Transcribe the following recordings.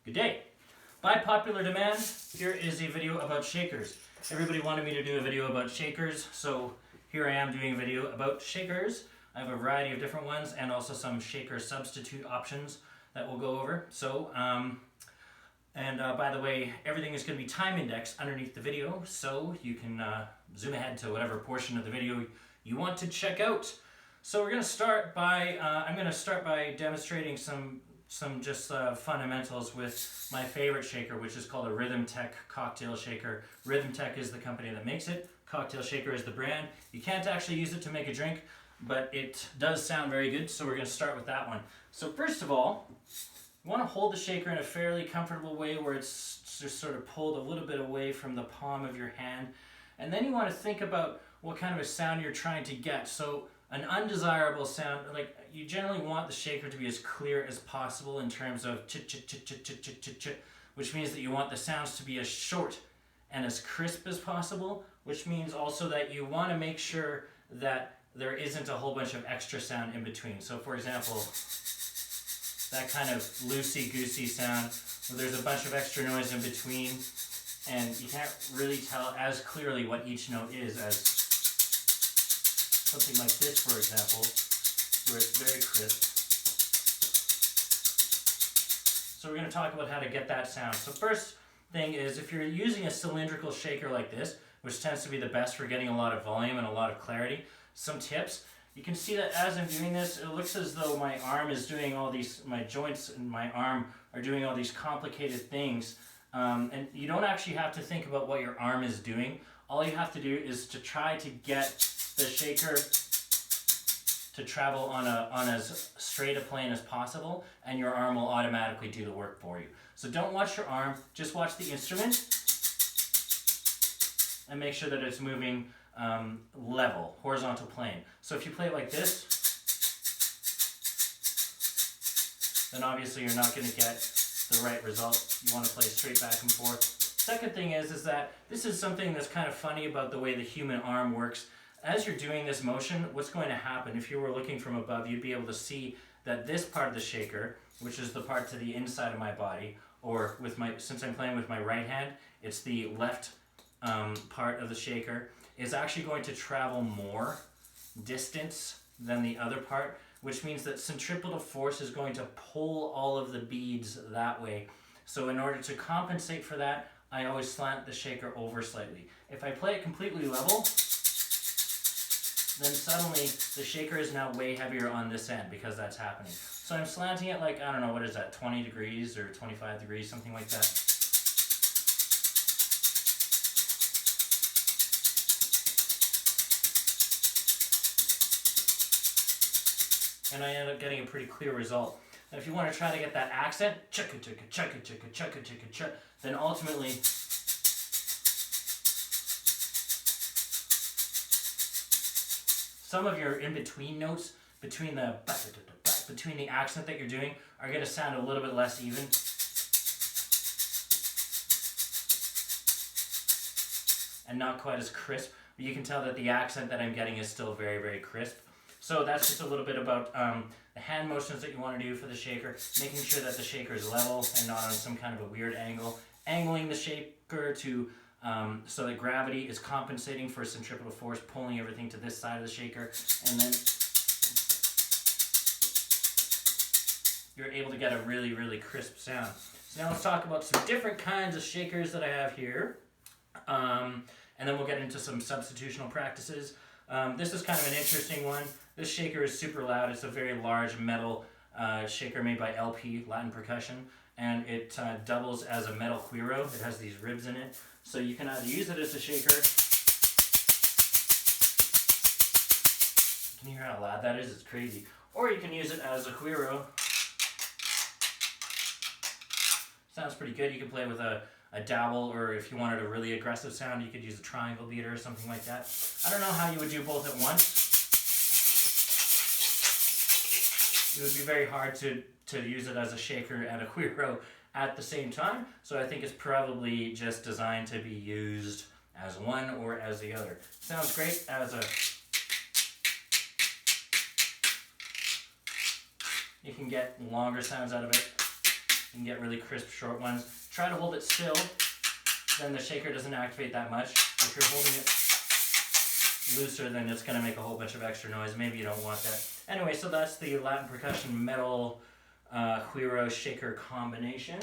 Good day. By popular demand, here is a video about shakers. Everybody wanted me to do a video about shakers, so here I am doing a video about shakers. I have a variety of different ones and also some shaker substitute options that we'll go over. So, by the way, everything is going to be time indexed underneath the video, so you can zoom ahead to whatever portion of the video you want to check out. So we're going to start by, I'm going to start by demonstrating some just fundamentals with my favorite shaker, which is called a RhythmTech cocktail shaker. RhythmTech is the company that makes it. Cocktail shaker is the brand. You can't actually use it to make a drink, but it does sound very good, so we're going to start with that one. So first of all, you want to hold the shaker in a fairly comfortable way where it's just sort of pulled a little bit away from the palm of your hand. And then you want to think about what kind of a sound you're trying to get. So an undesirable sound, like you generally want the shaker to be as clear as possible in terms of chit, which means that you want the sounds to be as short and as crisp as possible, which means also that you want to make sure that there isn't a whole bunch of extra sound in between. So for example, that kind of loosey-goosey sound where there's a bunch of extra noise in between and you can't really tell as clearly what each note is as something like this, for example, where it's very crisp. So we're going to talk about how to get that sound. So first thing is, if you're using a cylindrical shaker like this, which tends to be the best for getting a lot of volume and a lot of clarity, some tips. You can see that as I'm doing this, it looks as though my arm is doing all these, my joints in my arm are doing all these complicated things. And you don't actually have to think about what your arm is doing. All you have to do is to try to get the shaker to travel on as straight a plane as possible, and your arm will automatically do the work for you. So don't watch your arm, just watch the instrument and make sure that it's moving level, horizontal plane. So if you play it like this, then obviously you're not going to get the right result. You want to play straight back and forth. Second thing is that this is something that's kind of funny about the way the human arm works. As you're doing this motion, what's going to happen, if you were looking from above, you'd be able to see that this part of the shaker, which is the part to the inside of my body, or with since I'm playing with my right hand, it's the left part of the shaker, is actually going to travel more distance than the other part, which means that centripetal force is going to pull all of the beads that way. So in order to compensate for that, I always slant the shaker over slightly. If I play it completely level, then suddenly the shaker is now way heavier on this end because that's happening. So I'm slanting it like, I don't know, what is that, 20 degrees or 25 degrees, something like that. And I end up getting a pretty clear result. And if you want to try to get that accent, chugga, then ultimately some of your in-between notes between the accent that you're doing are going to sound a little bit less even. And not quite as crisp. But you can tell that the accent that I'm getting is still very, very crisp. So that's just a little bit about the hand motions that you want to do for the shaker, making sure that the shaker is level and not on some kind of a weird angle, angling the shaker to so that gravity is compensating for centripetal force, pulling everything to this side of the shaker, and then you're able to get a really, really crisp sound. So now let's talk about some different kinds of shakers that I have here, and then we'll get into some substitutional practices. This is kind of an interesting one. This shaker is super loud. It's a very large metal shaker made by LP, Latin Percussion, and it doubles as a metal Guiro. It has these ribs in it. So you can either use it as a shaker. Can you hear how loud that is? It's crazy. Or you can use it as a Guiro. Sounds pretty good. You can play with a dowel, or if you wanted a really aggressive sound, you could use a triangle beater or something like that. I don't know how you would do both at once. It would be very hard to use it as a shaker and a Guiro at the same time, so I think it's probably just designed to be used as one or as the other. Sounds great as a... You can get longer sounds out of it. You can get really crisp short ones. Try to hold it still, then the shaker doesn't activate that much. If you're holding it looser, then it's going to make a whole bunch of extra noise. Maybe you don't want that. Anyway, so that's the Latin Percussion metal Guiro shaker combination.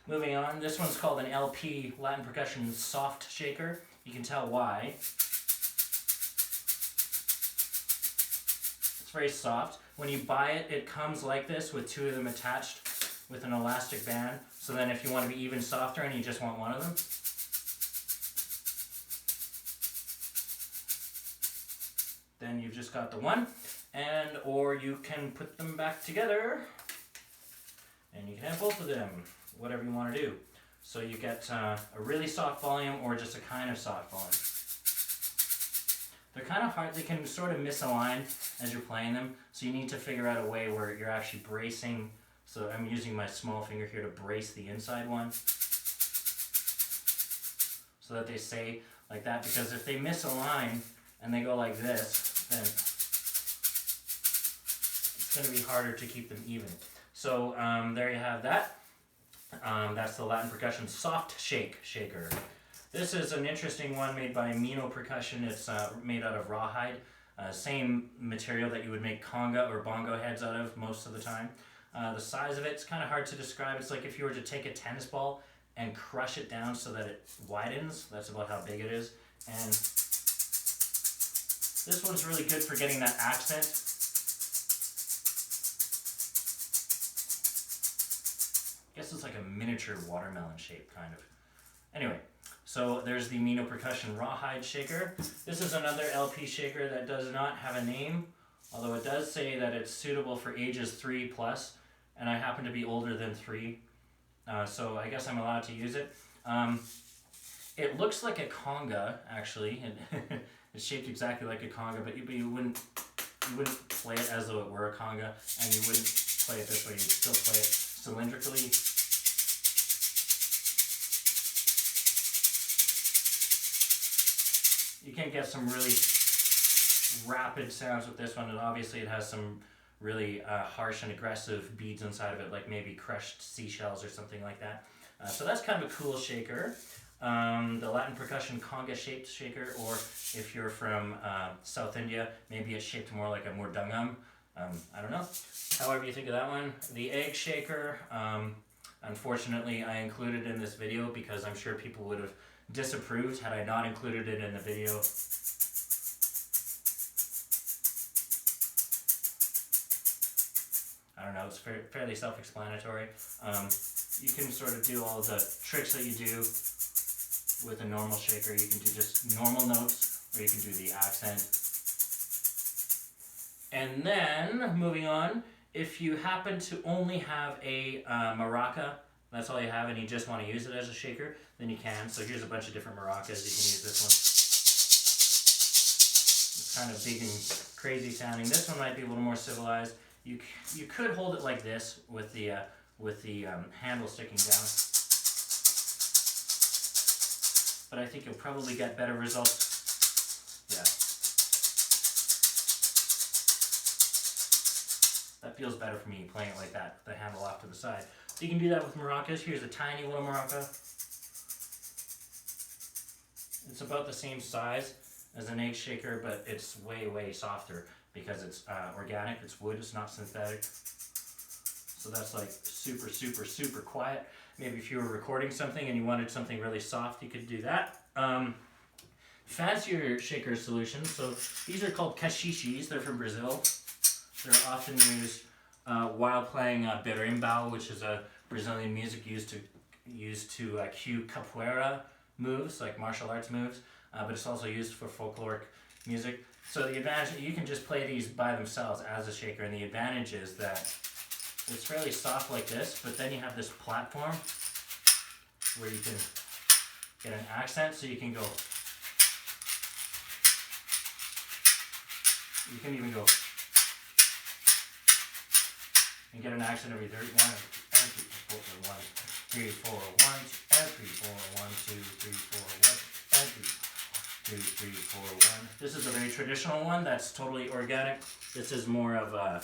Moving on, this one's called an LP Latin Percussion soft shaker. You can tell why. It's very soft. When you buy it, it comes like this with two of them attached with an elastic band. So then if you want to be even softer and you just want one of them, then you've just got the one. And or you can put them back together and you can have both of them, whatever you want to do. So you get a really soft volume or just a kind of soft volume. They're kind of hard, they can sort of misalign as you're playing them, so you need to figure out a way where you're actually bracing. So I'm using my small finger here to brace the inside one so that they stay like that, because if they misalign and they go like this, then it's going to be harder to keep them even. So there you have that. That's the Latin Percussion Soft Shake Shaker. This is an interesting one made by Mino Percussion. It's made out of rawhide, same material that you would make conga or bongo heads out of most of the time. The size of it's kind of hard to describe. It's like if you were to take a tennis ball and crush it down so that it widens. That's about how big it is. And this one's really good for getting that accent. I guess it's like a miniature watermelon shape, kind of. Anyway, so there's the Mino Percussion Rawhide Shaker. This is another LP shaker that does not have a name, although it does say that it's suitable for ages 3+, and I happen to be older than 3, so I guess I'm allowed to use it. It looks like a conga, actually. It's shaped exactly like a conga, but you wouldn't play it as though it were a conga, and you wouldn't play it this way. You'd still play it cylindrically. You can get some really rapid sounds with this one, and obviously it has some really harsh and aggressive beads inside of it, like maybe crushed seashells or something like that. So that's kind of a cool shaker. The Latin Percussion Conga-Shaped shaker, or if you're from South India, maybe it's shaped more like a murdangam. I don't know. However you think of that one. The egg shaker, unfortunately I included in this video because I'm sure people would have disapproved had I not included it in the video. I don't know, it's fairly self-explanatory. You can sort of do all the tricks that you do with a normal shaker. You can do just normal notes, or you can do the accent. And then, moving on, if you happen to only have a Maraca, that's all you have, and you just want to use it as a shaker, then you can. So here's a bunch of different maracas. You can use this one. It's kind of big and crazy sounding. This one might be a little more civilized. You could hold it like this with the handle sticking down, but I think you'll probably get better results. Yeah, that feels better for me playing it like that, the handle off to the side. So you can do that with maracas. Here's a tiny little maraca. It's about the same size as an egg shaker, but it's way softer because it's organic, it's wood, it's not synthetic. So that's like super quiet. Maybe if you were recording something and you wanted something really soft, you could do that. Fancier shaker solutions, so these are called Caxixis. They're from Brazil. They're often used while playing berimbau, which is a Brazilian music used to cue capoeira moves, like martial arts moves, but it's also used for folkloric music. So the advantage, you can just play these by themselves as a shaker, and the advantage is that it's fairly soft like this, but then you have this platform where you can get an accent, so you can go, you can even go and get an accent every 31 and 3, 4, 1, 3, 4, 1, 2, 3, 4, 1, 2, 3, 4, 1, 2, 3, 4, 1. This is a very traditional one that's totally organic. This is more of a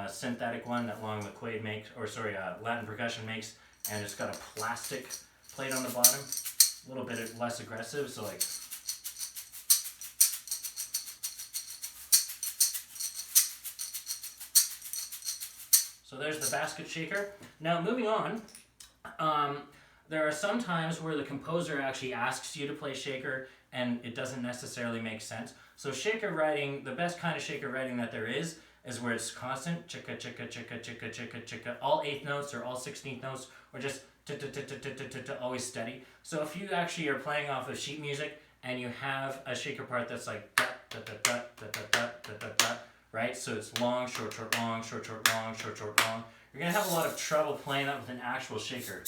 synthetic one that Long McQuaid makes, or sorry, Latin Percussion makes, and it's got a plastic plate on the bottom, a little bit less aggressive, so like. So there's the basket shaker. Now moving on, there are some times where the composer actually asks you to play shaker and it doesn't necessarily make sense. So shaker writing, the best kind of shaker writing that there is where it's constant, chicka, chicka, chicka, chicka, chicka, chicka, all 8th notes or all 16th notes, or just always steady. So if you actually are playing off of sheet music and you have a shaker part that's like right? So it's long, short, short, long, short, short, long, short, short, long. You're gonna have a lot of trouble playing that with an actual shaker.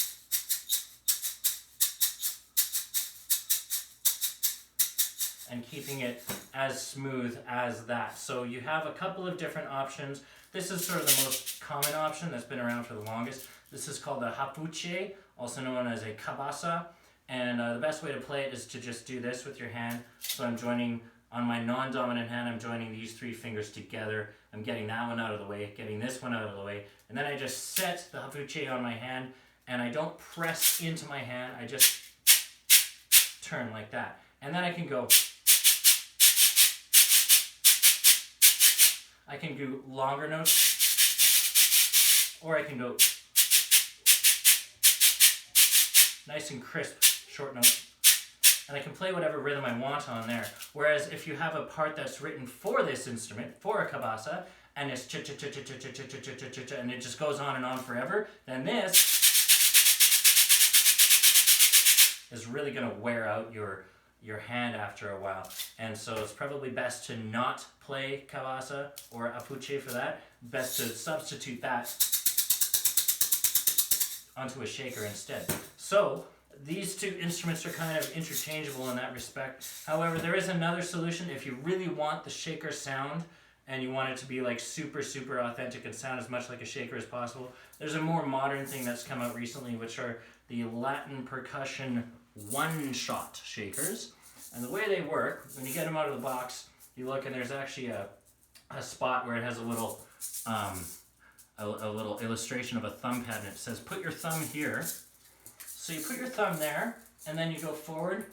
And keeping it as smooth as that. So you have a couple of different options. This is sort of the most common option that's been around for the longest. This is called a Afuché, also known as a Cabasa. And the best way to play it is to just do this with your hand. So I'm joining, on my non-dominant hand, I'm joining these 3 fingers together. I'm getting that one out of the way, getting this one out of the way. And then I just set the Afuché on my hand, and I don't press into my hand, I just turn like that. And then I can go. I can do longer notes, or I can go nice and crisp short notes, and I can play whatever rhythm I want on there. Whereas if you have a part that's written for this instrument, for a cabasa, and it's cha-cha-cha-cha-cha-cha-cha-cha-cha-cha, and it just goes on and on forever, then this is really going to wear out your hand after a while. And so it's probably best to not play Cabasa or Afuché for that. Best to substitute that onto a shaker instead. So these 2 instruments are kind of interchangeable in that respect. However, there is another solution. If you really want the shaker sound and you want it to be like super, super authentic and sound as much like a shaker as possible, there's a more modern thing that's come out recently, which are the Latin Percussion one-shot shakers. And the way they work, when you get them out of the box, you look and there's actually a spot where it has a little illustration of a thumb pad, and it says put your thumb here. So you put your thumb there, and then you go forward,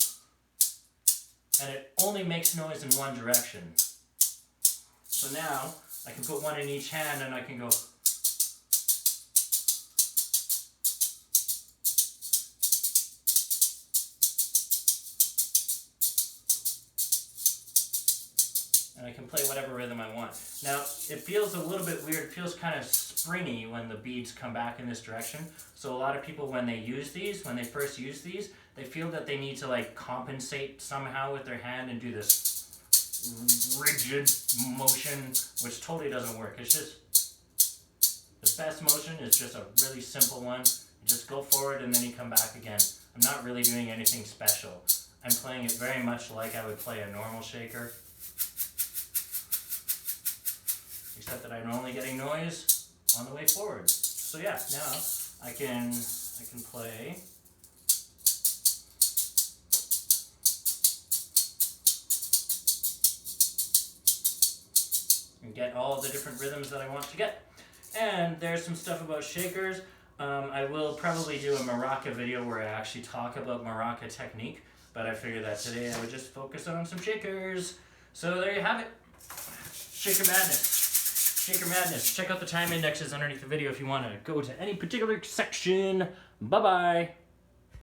and it only makes noise in one direction. So now I can put one in each hand and I can go. And I can play whatever rhythm I want. Now, it feels a little bit weird. It feels kind of springy when the beads come back in this direction. So a lot of people, when they use these, when they first use these, they feel that they need to like compensate somehow with their hand and do this rigid motion, which totally doesn't work. It's just, the best motion is just a really simple one. You just go forward and then you come back again. I'm not really doing anything special. I'm playing it very much like I would play a normal shaker. Except that I'm only getting noise on the way forward. So yeah, now I can play. And get all the different rhythms that I want to get. And there's some stuff about shakers. I will probably do a Maraca video where I actually talk about Maraca technique, but I figured that today I would just focus on some shakers. So there you have it. Shaker madness. Shaker madness. Check out the time indexes underneath the video if you want to go to any particular section. Bye-bye.